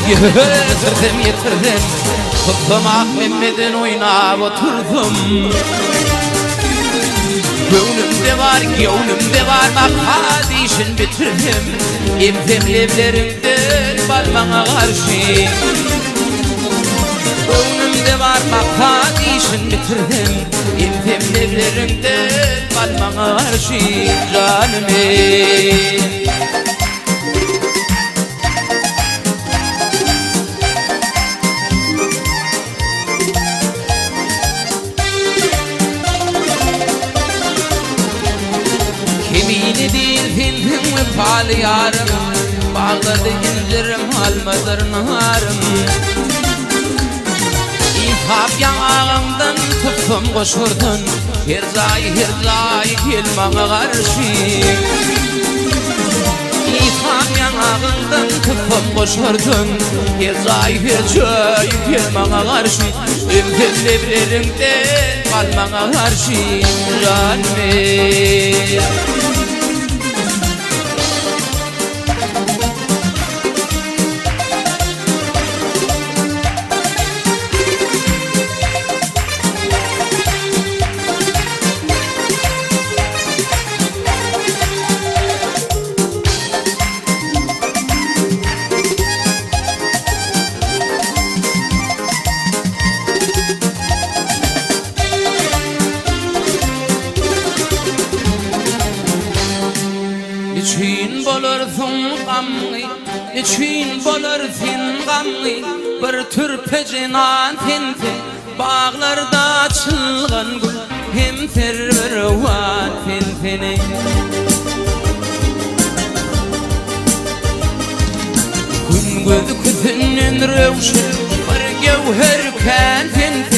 Yetirdim Kutlam Ahmet'in oynab oturdum Gönlümde var makadişin bitirdim İmtemlevlerimden balmana karşı Gönlümde var makadişin bitirdim İmtemlevlerimden balmana karşı canım Kemiğini değil hindim ve palı yarım Bağladı incirim almadır naharım İlhap yanağımdan tuttum koşurdun Her zay gel bana karşı İlhap yanağımdan tuttum koşurdun Her zay gel bana karşı Ümtemlevlerimde kalmana karşı canım Niçin bolursun gamlı, niçin bolursun gamlı Bir türpe cenan tente, bağlarda açılgan gül Hem terör var tentene Gün gözü küzünün rövşün, bir gevher kentente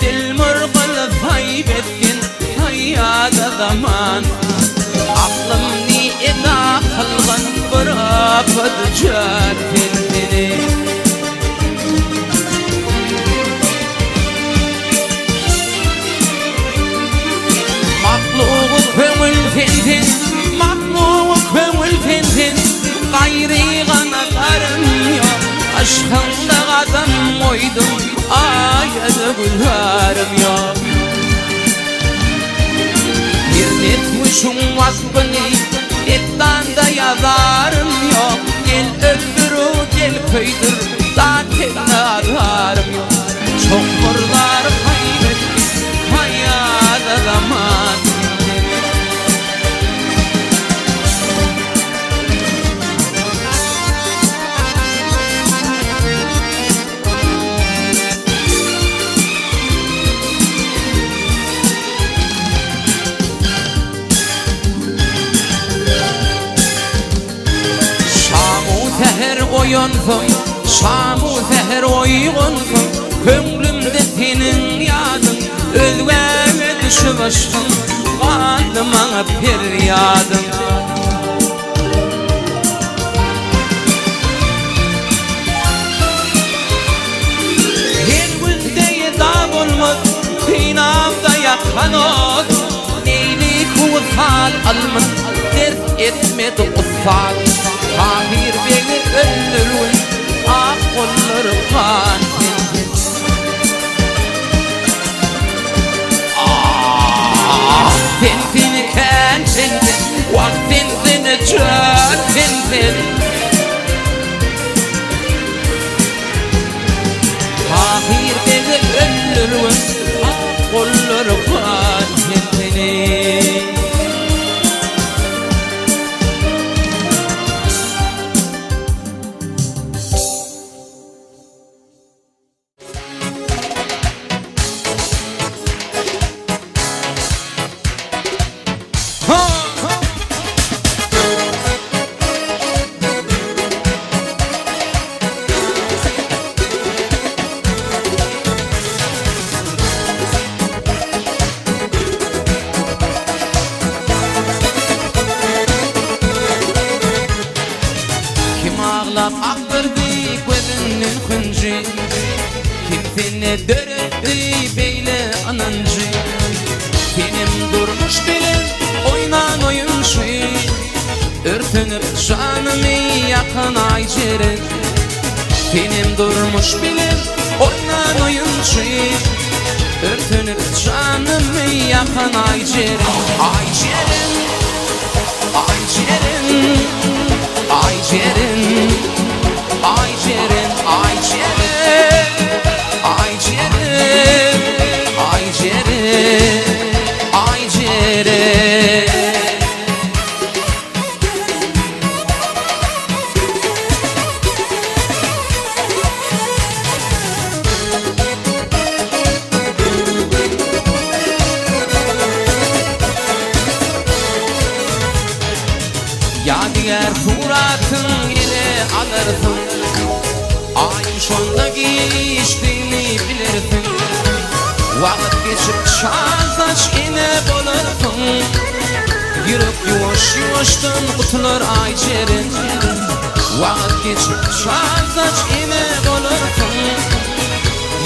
Dil mırgılı kaybettin, hayata zaman Aklım ni'na kılgan bırakıd cadendini Makluğu kömül fentin Gayri kanatlarım yok Aşkında kadam koydum Ayada gülharım yok Bir netmişim vakfını Ettan da yazarım yok Gel öldürü gel köydür Zaten ararım yok Çok mırlar kaybettim Hayata zaman Şamu seher oyğunsum Köңlümde senin yadın Özgäge düşüp aşkın Kaldı bana feryadın Her güzde da bolmaz Kıynamda yakan ot Neyli kuvsal almın Ders etmedi ussal Tahir beni öldürün Ah kolları kan Ah Tentini kentin Vaktintini çötintin Tahir beni öldürün Ah kolları kan tentini Kimsine dörttü beyle anancı Benim durmuş bilen oynan oyuncu Örtünüp canımı yakın aycırın Benim durmuş bilim oynan oyuncu Örtünür canımı yakan ay ciğerim Ay ciğerim Ay ciğerim Ay ciğerim Ay ciğerim Ay ciğerim Ay ciğerim Ay ciğerim Ay ciğerim Yadigar suratın ile alırsın Ayım şonda geçtiğini bilirsin Vakit geçip çağzaç yine bulursun Yürüp yuvaş yuvaştan kutulur ay ciğerin Vakit geçip çağzaç yine bulursun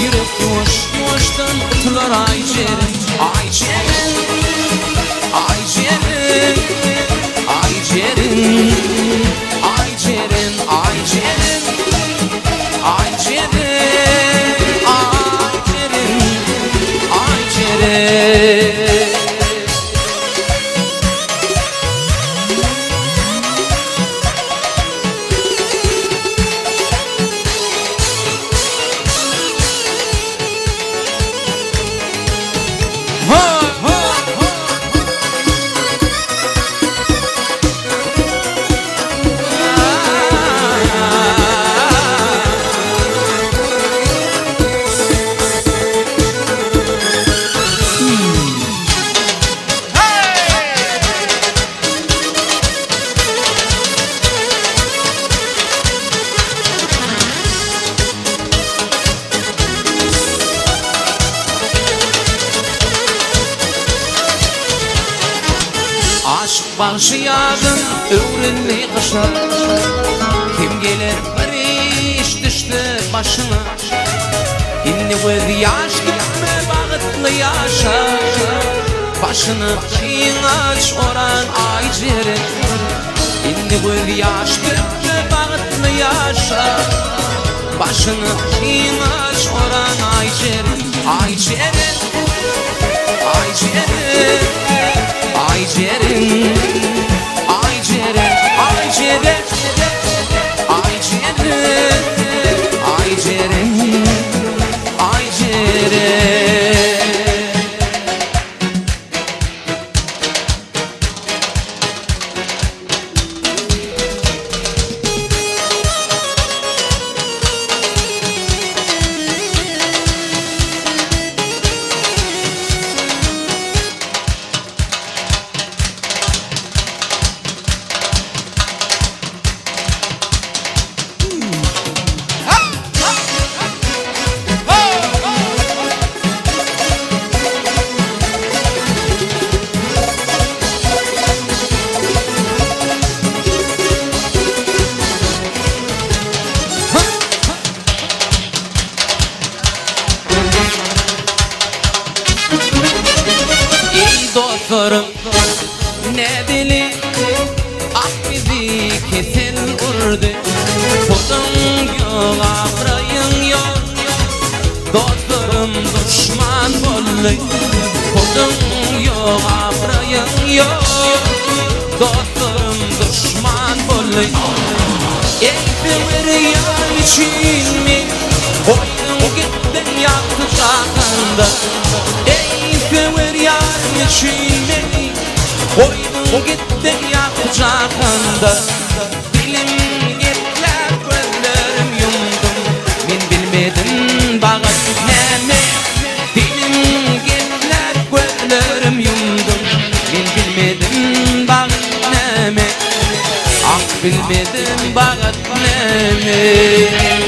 Yürüp yuvaş yuvaştan kutulur ay ciğerin Ay ciğerin Ay ciğerin Ay ciğerim, ay ciğerim, ay ciğerim, ay ciğerim, ay ciğerim, ay ciğerim. Aşk başıyadın öğrenli kışa Kim gelir bir iş düştü başına İnni göz yaş gitme bağıtlı yaşa Başını kıyın aç oran ay ciğerin İnni göz yaş gitme bağıtlı yaşa Başını kıyın aç oran ay ciğerin Ay ciğerin Ay ciğerin Ay ciğerim, ay ciğerim, ay ciğerim, ay ciğerim, ay ciğerim, ay ciğerim. Dostlarım ne dili ah bizi kesin vurdu Kodun yok akrayın yok Dostlarım düşman bollu Kodun yok akrayın yok Dostlarım düşman bollu Ekber yar için mi Oyun gittin yaktı çakanda Ekber yar için mi Oyun gittin yaktı çakanda Dilim gitler gözlerim yumdum Min bilmedim bağıt neme Dilim gitler gözlerim yumdum Min bilmedim bağıt neme Ah bilmedim bağıt neme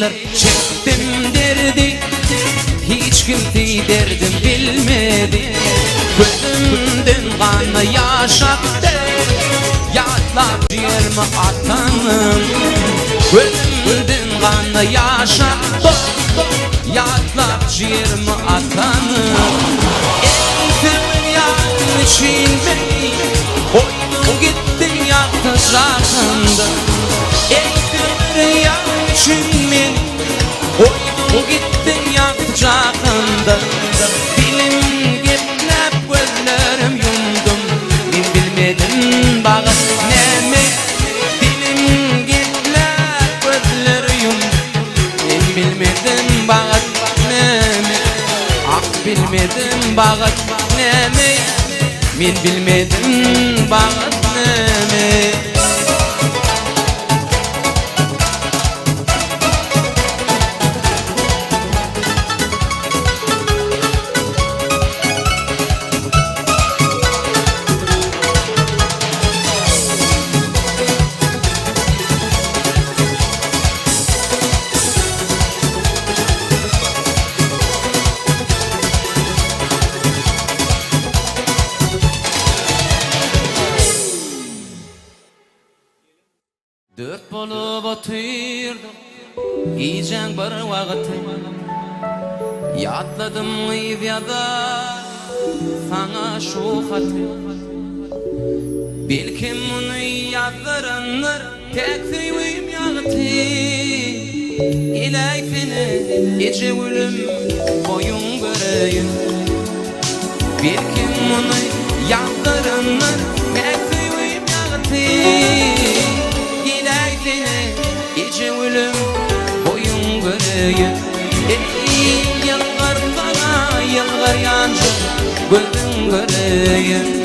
yıllar çektim derdi, hiç kimse derdim bilmedi. Gözümden kanı yaş aktı, yatlar ciğerimi atanım. Gözümden kanı yaş aktı, yatlar ciğerimi atanım. En sevin yarın için beni koydun gittin yaktın rakımda. En sevin yarın için beni koydun gittin yaktın rakımda. Dilim getlep gözlerim yumdum, ben bilmedim bağıt nemi. Dilim getlep gözlerim yumdum, ben bilmedim bağıt nemi. Ah bilmedim bağıt nemi, men bilmedim bağıt nemi. Dört bolup oturduk iyicen bir vakıtı, yatladım ıvyada sana şu hatı. Belkim bunu yazdıranlar tek sevim yağıtı. İlayfini gece ölüm boyun göreyim. Belkim bunu yazdıranlar tek sevim yağıtı. Gece ölüm boyun göreyim. Ey yılgar sana yılgar yancı gözün göreyim.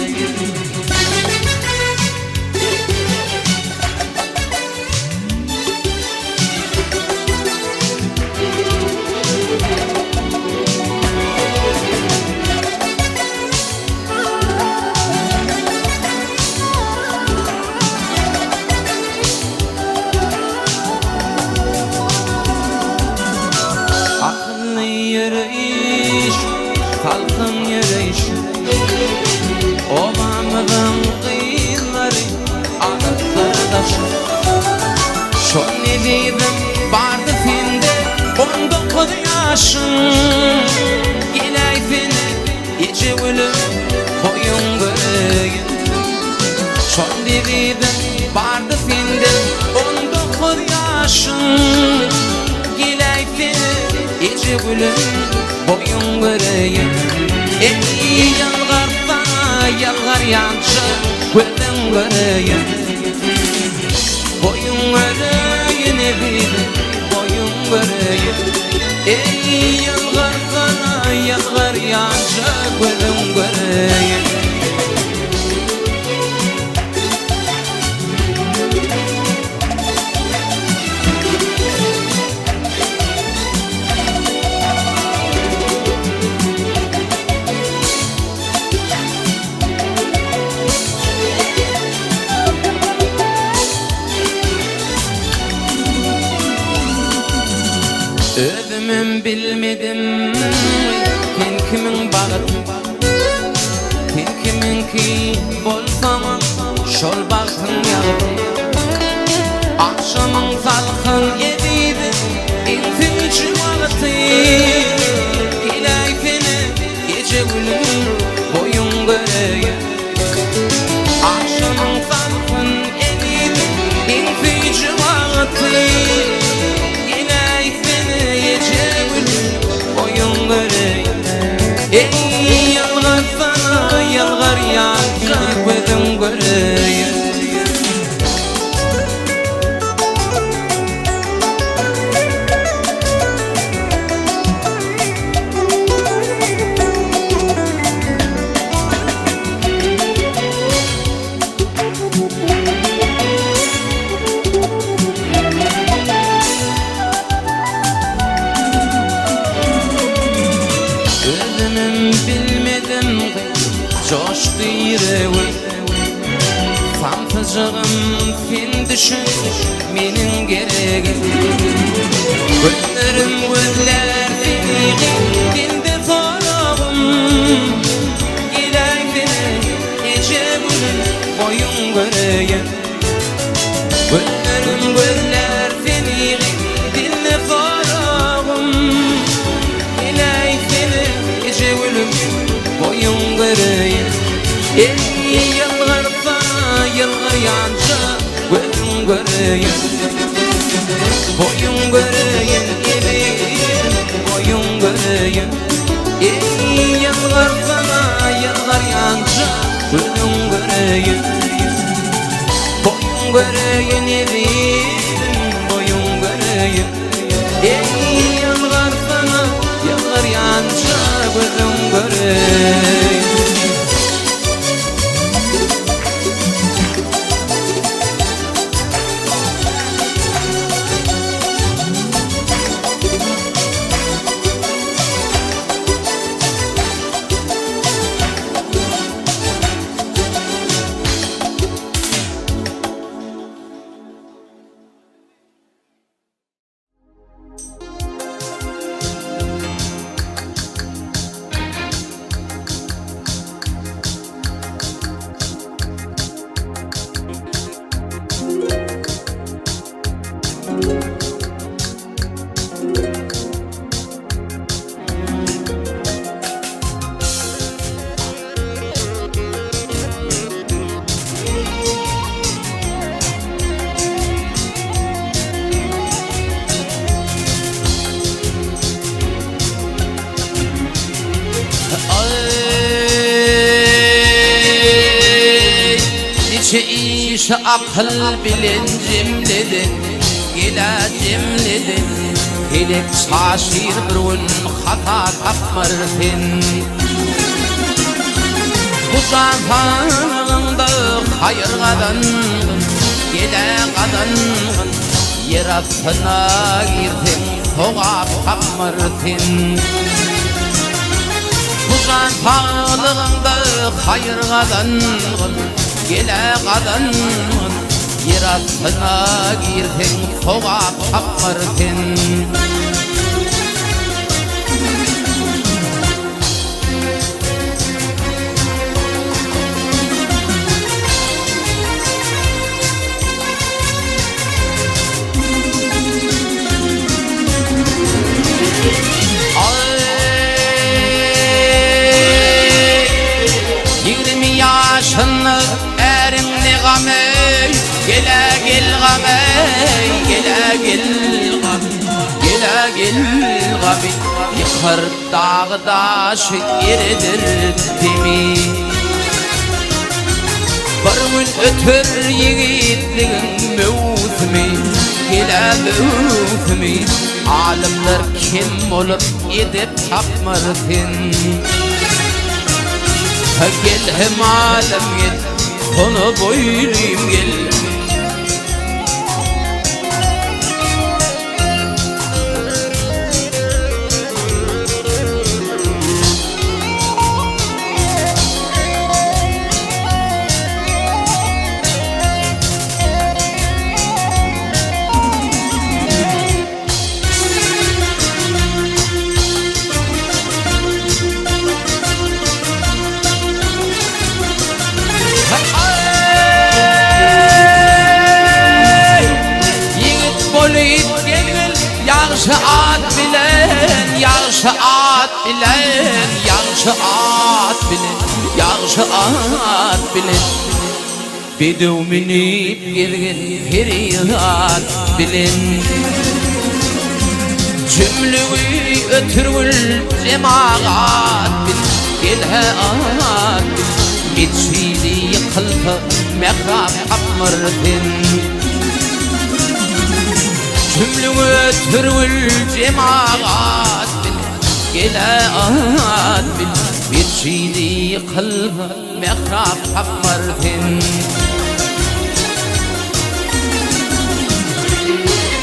Salkın yürüyüş, obamızın kıyıları, ağıtları taşı. Şol nevidim vardı sende 19 yaşın. Gilay seni içi ölüm boyun göreyim. Şol nevidim vardı sende 19 yaşın. Gilay seni içi ölüm boyun göreyim. Ey yalgar sana yalgar yancı gözün göreyim. Boyun göreyim evide boyun göreyim. Ey yalgar sana yalgar yancı gözün göreyim. Özümün bilmedim sen kimin bağıtı, sen kiminki bolsama şol baktın yağıtı. Akşamın salkın ediydi intinci vakti. İlay seni gece ölüm boyun göreyim. Akşamın salkın ediydi intinci vakti. Ey yalgar sana yalgar yancı gözün göreyim. Bilmedim coştu yüreğim, Tampıcığım fin düşün menin geregim Güllerim güller fiğin dinde farağım Gilekini gece günün boyun göreyim Güllerim güller fiğin dinde farağım Gilekini gece günün boyun göreyim Ey yıllar sana yıllar yanca gözüm göreyim Boyun göreyim evim boyun göreyim Ey yıllar sana yıllar yanca gözüm göreyim Boyun göreyim evim boyun göreyim Ey yıllar sana yıllar yanca gözüm göreyim İş akıl bilincimlidir Gilacimlidir Hilek şaşir bir gün hata tapmırtın Bu zamanında hayır kadın Gile kadın Yer altına girdin Toğa tapmırtın Bu zamanında hayır kadın Gele kadın yer altına girdin Toğa tapmırtın Yaşını erimli gamey Gele gel gamey Gele gel gamey Gele gel gamey Yıkır dağı daşı eridirdi mi Bir gün ötür yiğitliğin mevsimi Gele mevsimi Alimler kim olup edip tapmırtın Gel hem alem gel, konu boyluyum gel Yarşı at bilen, yarşı at bilen, yarşı at bilen, yarşı at bilen Bedev minip gelgen feryat bilen Cümleyi ötürgül cemaat bilen Gelhe at bilen Geçidi yıkıldı mehrab tapmırtın Cümlüğü türül cemaat bil Gele at bil Bir şeydi kılma mehrab tapmırtın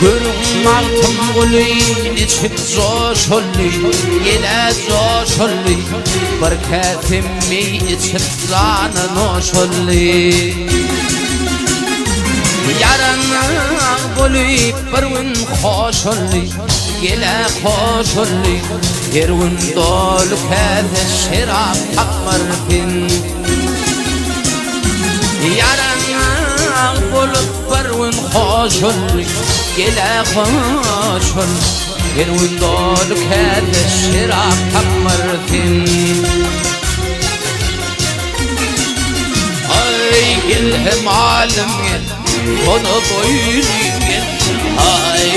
Görün altım gülüyn içip zoş ollu Gele zoş ollu Bir kefimmi içip zanın hoş ollu Yarana bolup bir gün hoş olli gele hoş olli her gün dolu keze şerap takmarkin Yarana bolup bir gün hoş olli gele hoş olli her gün dolu keze şerap takmarkin Ay gel hem alim gel Onu boyun gel Ay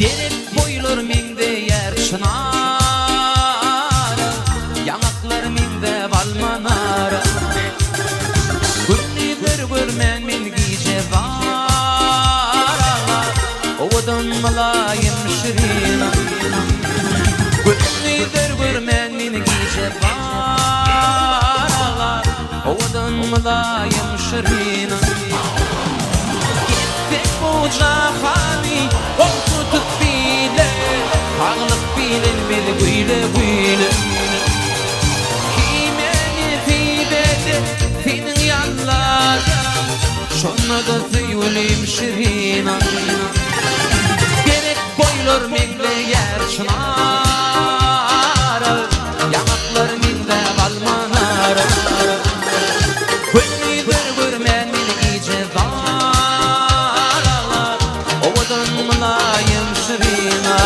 Derek boylar mende yer çınar Yanaklar mende balmanar Günni bir görmen min gice var Ovadan malayım şirin Günni bir görmen min gice var Ovadan malayım şirin Gittik bu cahani Tutup bile, ağlık bilin bile güyle güyle Kimeni fidede, senin yanlarda Şonna da zeyulim şirina Gerek boylar mende yer çınar Yanaklar mende balmanar Günnidir görmen min gice var Ovadan malayım şirina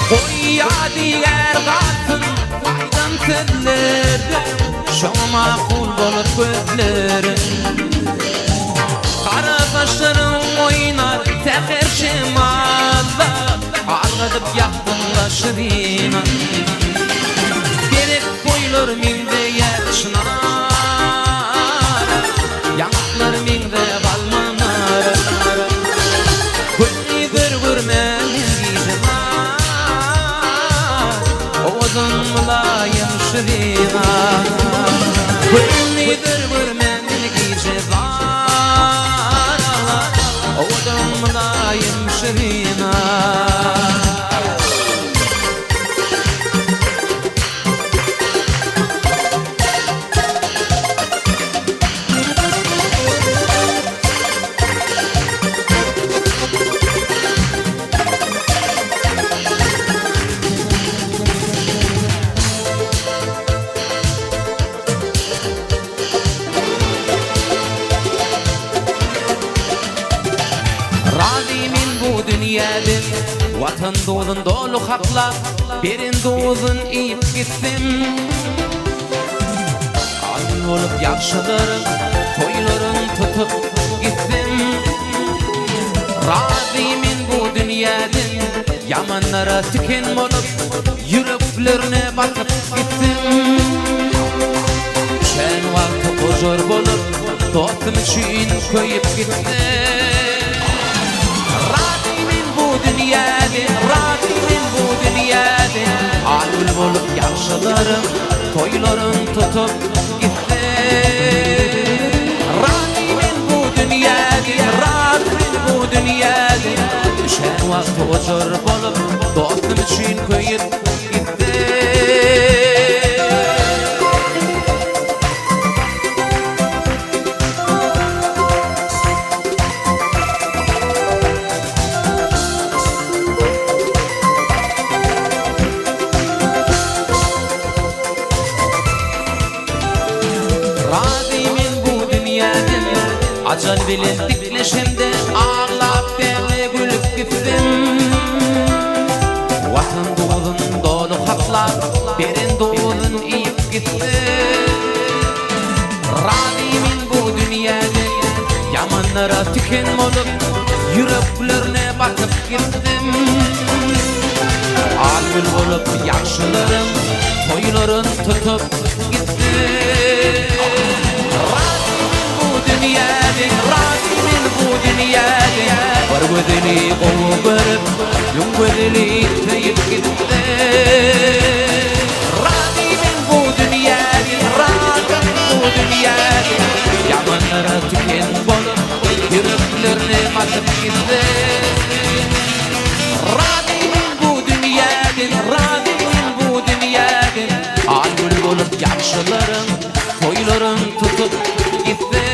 Koy diğer kalsın aydan tedlerde Şoma makul olur gözleri Kara kaşlarım oynar teker şemalla Ağladıp yaktınla şirina Gerek boylar minde yer çınar Yanaklar minde balmanar Günnidir görmen gize var Oğuzun mulayım şirina Günnidir görmen gize var Oğuzun mulayım şirina Dünyadın vatan doğdun dolu hakla Berin doğdun iyip gittim Kalbin olup yakşılarım Toylarım tutup gittim Razıyım bu dünyadın Yamanlara tüken olup Yüreklerine bakıp gittim Şen vakti huzur bulup Dostum için koyup gittim Razimin bu dünyada Alül bolup yakşılarım Toylarım tutup gitti Razimin bu dünyada Düşen vakti huzur bolup Dostum için koyup gitti Acal bilen dikleşimde ağlap beni gülüp gittim Vatan doğdun dolu haklar Berin doğdun iyip gitti Razimin bu dünyada Yaman Yamanlara tiken bolup yüreklerine bakıp gittim. Algül bolup yaşlılarım toyların tutup gitti. Razimin bu dünyadin, razimin bu dünyadin. Var gözeli kolu görüp, yum gözeli teyip gitti. Razimin bu dünyadin, razimin bu dünyadin. Yamanlara tüken bolup, yüreklerine bakıp gitti. Razimin bu dünyadin, razimin bu dünyadin. Algül bolup yaşlılarım toyların tutup gitti.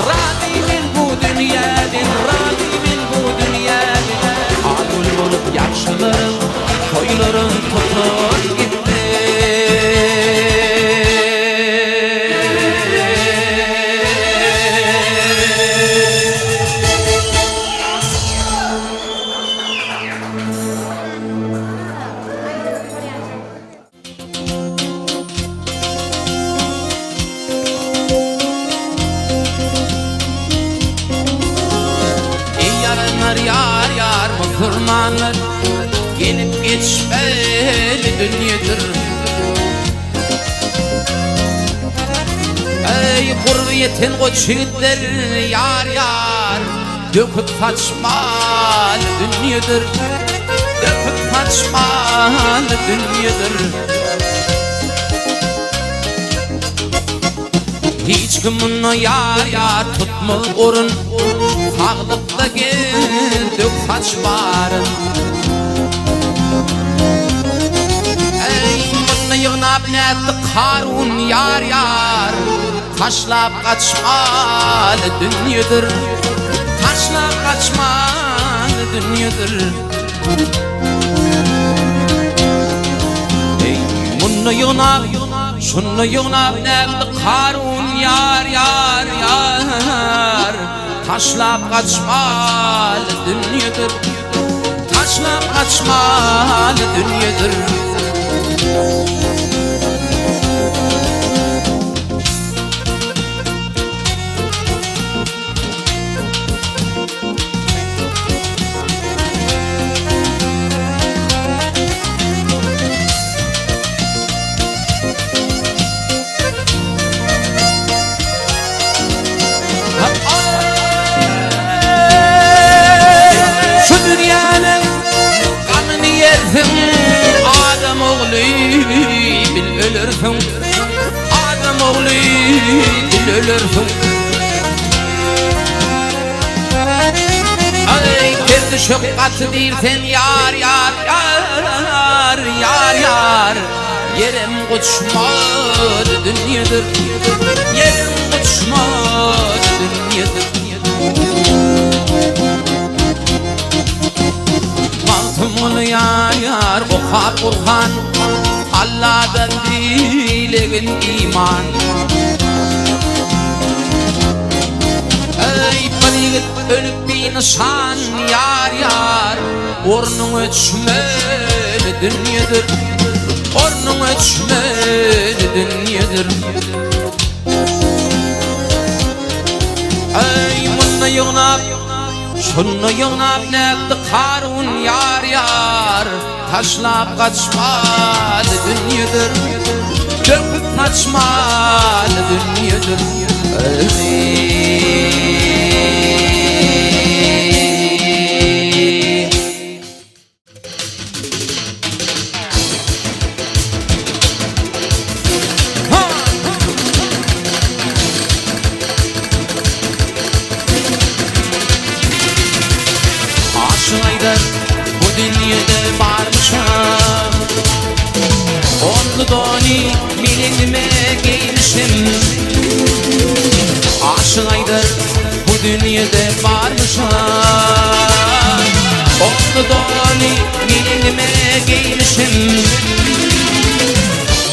Razimin bu dünyadin, razimin bu dünyadin. Algül bolup yaşlılarım toyların tutup gitti. Yar yar Müslümanlar gelip geçmeli dünyadır. Ey hurriyetin koçitler yar yar döküp saçmalı dünyadır. Döküp saçmalı dünyadır. Hiç kimin yar yar tutma orun. Sağlıkla geldik saçbarın. Ey mutlu yığınap netli Karun yar yar. Taşlap kaçmalı dünyadır. Taşlap kaçmalı dünyadır. Ey mutlu yığınap, şunlu yığınap netli Karun yar yar yar. Taşlap kaçmalı dünyadır. Taşlap kaçmalı dünyadır. Adam oğlu bil ölürsün. Adam oğlu bil ölürsün. Ay derdi şefkat değilsen yar yar yar yar yar. Yerim uçmadı dünyadır. Yerim uçmadı dünyadır. Maltumunu yar yar okap Kur'an. Allah'dan dilegin iman. Ey baligit ölüp bir nişan yar yar. Ornun öçmeli dünyadır. Ornun öçmeli dünyadır. Ey munna yığınap, şunnu yığınap netli Karun yar yar. Taşlap kaçmalı dünyadır. Döküp saçmalı dünyadır. Aşığaydır bu dünyada varmışam. Onlu doni milenime gelmişim. Aşığaydır bu dünyada varmışam. Onlu doni milenime gelmişim.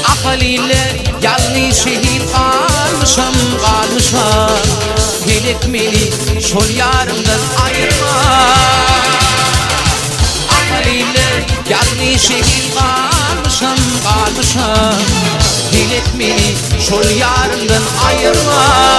Akaliyle yalnız şehit kalmışam kalmışam. Melek meli şol yarımdan ayırma. Akaliyle yalnız şehit kalmışam kalmışam. Melek meli şol yarımdan ayırma.